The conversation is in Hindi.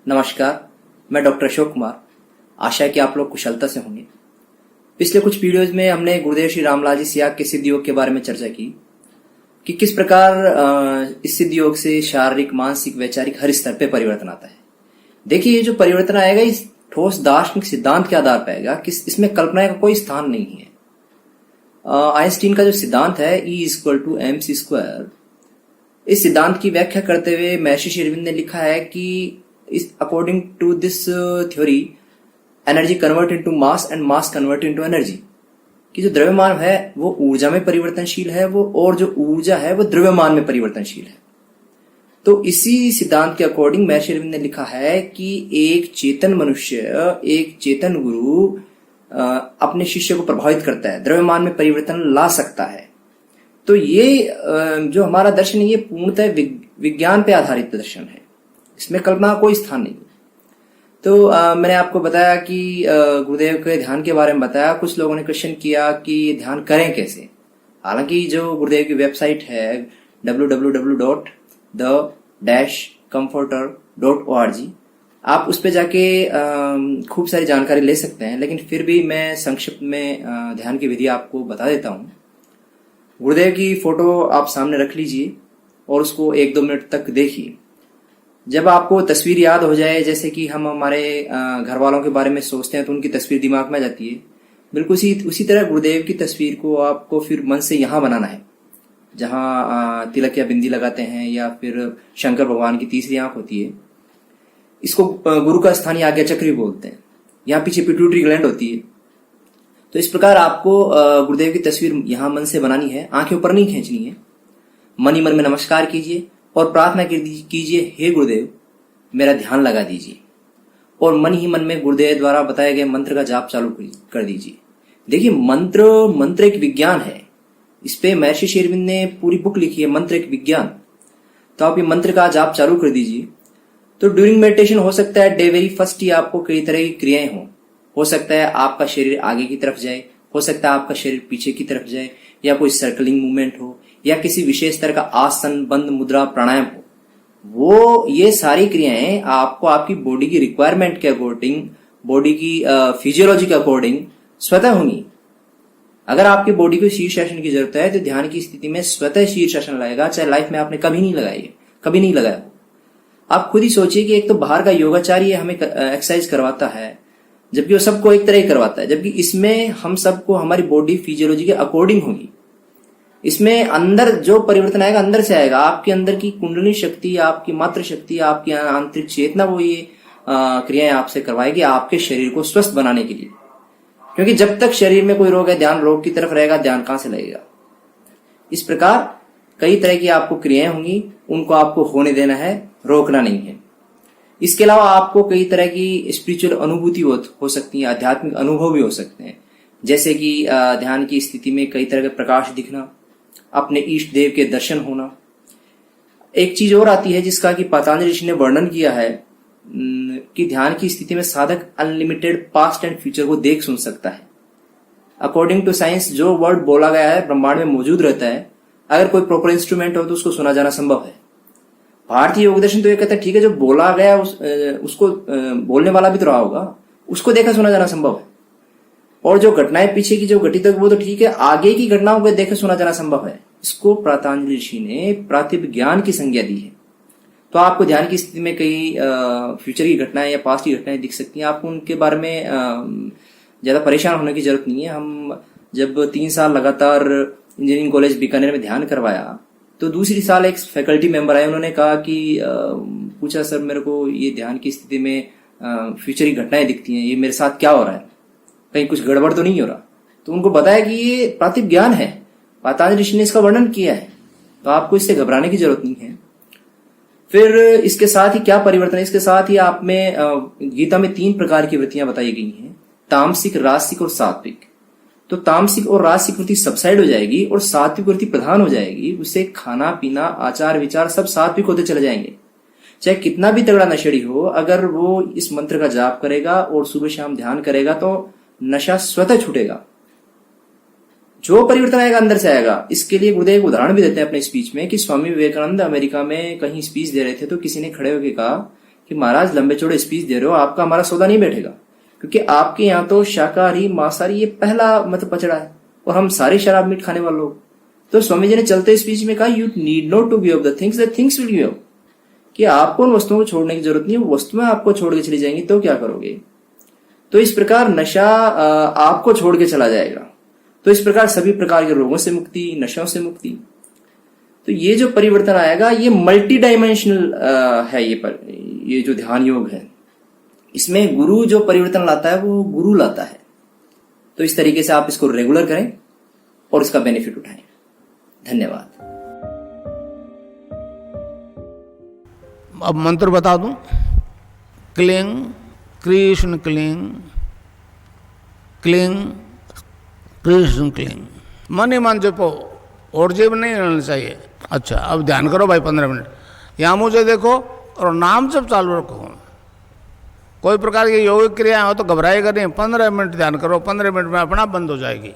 नमस्कार, मैं डॉक्टर अशोक कुमार। आशा है कि आप लोग कुशलता से होंगे। पिछले कुछ वीडियोज में हमने गुरुदेव श्री रामलाल जी सियाग के सिद्ध योग के बारे में चर्चा की कि किस प्रकार इस सिद्ध योग से शारीरिक, मानसिक, वैचारिक हर स्तर पे परिवर्तन आता है। देखिए, ये जो परिवर्तन आएगा इस ठोस दार्शनिक सिद्धांत के आधार पर आएगा कि इसमें कल्पना का कोई स्थान नहीं है। आइंस्टीन का जो सिद्धांत है E=mc², इस सिद्धांत की व्याख्या करते हुए महर्षि श्री अरविंद ने लिखा है कि according to this theory energy convert into mass and mass convert into energy, कि जो द्रव्यमान है वो ऊर्जा में परिवर्तनशील है, और जो ऊर्जा है वो द्रव्यमान में परिवर्तनशील है। तो इसी सिद्धांत के अकॉर्डिंग महर्षि अरविंद ने लिखा है कि एक चेतन मनुष्य, एक चेतन गुरु अपने शिष्य को प्रभावित करता है, द्रव्यमान में परिवर्तन ला सकता है। तो ये जो हमारा दर्शन है ये पूर्णतः विज्ञान पे आधारित दर्शन है, इसमें कल्पना का कोई स्थान नहीं। तो मैंने आपको बताया कि गुरुदेव के ध्यान के बारे में बताया। कुछ लोगों ने क्वेश्चन किया कि ध्यान करें कैसे। हालांकि जो गुरुदेव की वेबसाइट है www.the-comforter.org, आप उस पर जाके खूब सारी जानकारी ले सकते हैं, लेकिन फिर भी मैं संक्षिप्त में ध्यान की विधि आपको बता देता हूँ। गुरुदेव की फोटो आप सामने रख लीजिए और उसको 1-2 मिनट तक देखिए। जब आपको तस्वीर याद हो जाए, जैसे कि हम हमारे घर वालों के बारे में सोचते हैं तो उनकी तस्वीर दिमाग में आ जाती है, बिल्कुल उसी तरह गुरुदेव की तस्वीर को आपको फिर मन से यहाँ बनाना है, जहाँ तिलक या बिंदी लगाते हैं, या फिर शंकर भगवान की तीसरी आंख होती है। इसको गुरु का स्थानीय आज्ञा चक्र भी बोलते हैं। यहाँ पीछे पिट्यूटरी ग्लैंड होती है। तो इस प्रकार आपको गुरुदेव की तस्वीर यहाँ मन से बनानी है, आंखें ऊपर नहीं खींचनी है। मन ही मन में नमस्कार कीजिए और प्रार्थना कीजिए, हे गुरुदेव मेरा ध्यान लगा दीजिए, और मन ही मन में गुरुदेव द्वारा बताए गए मंत्र का जाप चालू कर दीजिए। देखिए, मंत्र एक विज्ञान है। इस पे महर्षि श्री अरविंद ने पूरी बुक लिखी है, मंत्र एक विज्ञान। तो आप ये मंत्र का जाप चालू कर दीजिए। तो ड्यूरिंग मेडिटेशन हो सकता है डे वेरी फर्स्ट ही आपको कई तरह की क्रियाएं हो सकता है आपका शरीर आगे की तरफ जाए, हो सकता है आपका शरीर पीछे की तरफ जाए, या कोई सर्कलिंग मूवमेंट हो, या किसी विशेष तरह का आसन, बंद मुद्रा, प्राणायाम हो। ये सारी क्रियाएं आपको आपकी बॉडी की रिक्वायरमेंट के अकॉर्डिंग, बॉडी की फिजियोलॉजी के अकॉर्डिंग स्वतः होंगी। अगर आपकी बॉडी को शीर्षासन की जरूरत है तो ध्यान की स्थिति में स्वतः शीर्षासन लगेगा, चाहे लाइफ में आपने कभी नहीं लगाया। आप खुद ही सोचिए कि एक तो बाहर का योगाचार्य हमें एक्सरसाइज करवाता है, जबकि वो सबको एक तरह ही करवाता है, जबकि इसमें हम सबको हमारी बॉडी फिजियोलॉजी के अकॉर्डिंग होगी। इसमें अंदर जो परिवर्तन आएगा अंदर से आएगा। आपके अंदर की कुंडली शक्ति, आपकी मातृ शक्ति, आपकी आंतरिक चेतना, वो ये क्रियाएं आपसे करवाएगी आपके शरीर को स्वस्थ बनाने के लिए। क्योंकि जब तक शरीर में कोई रोग है, ध्यान रोग की तरफ रहेगा, ध्यान कहां से लगेगा। इस प्रकार कई तरह की आपको क्रियाएं होंगी, उनको आपको होने देना है, रोकना नहीं है। इसके अलावा आपको कई तरह की स्पिरिचुअल अनुभूति हो सकती है, आध्यात्मिक अनुभव भी हो सकते हैं, जैसे कि ध्यान की स्थिति में कई तरह के प्रकाश दिखना, अपने इष्ट देव के दर्शन होना। एक चीज और आती है जिसका कि पतंजलि ऋषि ने वर्णन किया है कि ध्यान की स्थिति में साधक अनलिमिटेड पास्ट एंड फ्यूचर को देख सुन सकता है। अकॉर्डिंग टू साइंस जो वर्ड बोला गया है ब्रह्मांड में मौजूद रहता है। अगर कोई प्रॉपर इंस्ट्रूमेंट हो तो उसको सुना जाना संभव है। भारतीय योग दर्शन तो ये कहता है ठीक है, जो बोला गया उसको बोलने वाला भी तो रहा होगा, उसको देखा सुना जाना संभव है। और जो घटनाएं पीछे की जो घटित है वो तो ठीक है, आगे की घटनाओं को देखे सुना जाना संभव है। इसको पतंजलि ऋषि ने प्रातिभ ज्ञान की संज्ञा दी है। तो आपको ध्यान की स्थिति में कई फ्यूचर की घटनाएं या पास्ट की घटनाएं दिख सकती हैं। आपको उनके बारे में ज्यादा परेशान होने की जरूरत नहीं है। हम जब 3 साल लगातार इंजीनियरिंग कॉलेज बीकानेर में ध्यान करवाया, तो दूसरी साल एक फैकल्टी मेंबर आए, उन्होंने कहा कि पूछा, सर मेरे को ये ध्यान की स्थिति में फ्यूचर की घटनाएं दिखती हैं, ये मेरे साथ क्या हो रहा है, कहीं कुछ गड़बड़ तो नहीं हो रहा। तो उनको बताया कि ये प्रातिभ ज्ञान है, पतंजलि ऋषि ने इसका वर्णन किया है, तो आपको इससे घबराने की जरूरत नहीं है। फिर इसके साथ ही क्या परिवर्तन है, इसके साथ ही आप में गीता में 3 प्रकार की वृत्तियां बताई गई हैं, तामसिक, राजसिक और सात्विक। तो तामसिक और राजसिक वृत्ति सबसाइड हो जाएगी और सात्विक वृत्ति प्रधान हो जाएगी। उससे खाना पीना, आचार विचार सब सात्विक होते चले जाएंगे। चाहे कितना भी तगड़ा नशेड़ी हो, अगर वो इस मंत्र का जाप करेगा और सुबह शाम ध्यान करेगा तो नशा स्वतः छूटेगा। जो परिवर्तन आएगा अंदर से आएगा। इसके लिए गुरुदेव एक उदाहरण भी देते हैं अपने स्पीच में कि स्वामी विवेकानंद अमेरिका में कहीं स्पीच दे रहे थे, तो किसी ने खड़े होकर कहा कि महाराज लंबे चौड़े स्पीच दे रहे हो, आपका हमारा सौदा नहीं बैठेगा, क्योंकि आपके यहाँ तो शाकाहारी मांसाहारी ये पहला मत पचड़ा है और हम सारे शराब मीट खाने वाले लोग। तो स्वामी जी ने चलते स्पीच में कहा, you need not to give up the things, the things will give up, कि आपको उन वस्तुओं को छोड़ने की जरूरत नहीं है, वस्तुएं आपको छोड़ के चली जाएंगी तो क्या करोगे। तो इस प्रकार नशा आपको छोड़ के चला जाएगा। तो इस प्रकार सभी प्रकार के रोगों से मुक्ति, नशों से मुक्ति। तो ये जो परिवर्तन आएगा ये मल्टी डायमेंशनल है। ये जो ध्यान योग है इसमें गुरु जो परिवर्तन लाता है वो गुरु लाता है। तो इस तरीके से आप इसको रेगुलर करें और इसका बेनिफिट उठाएं। धन्यवाद। अब मंत्र बता दूं, cling Krishna cling, cling Krishna cling, मन ही मन जपो और जेब नहीं रहना चाहिए। अच्छा अब ध्यान करो भाई 15 मिनट, यहाँ मुझे देखो और नाम जब चालू रखो। कोई प्रकार की योगिक क्रिया हो तो घबराएगा नहीं, 15 मिनट ध्यान करो, 15 मिनट में अपना बंद हो जाएगी।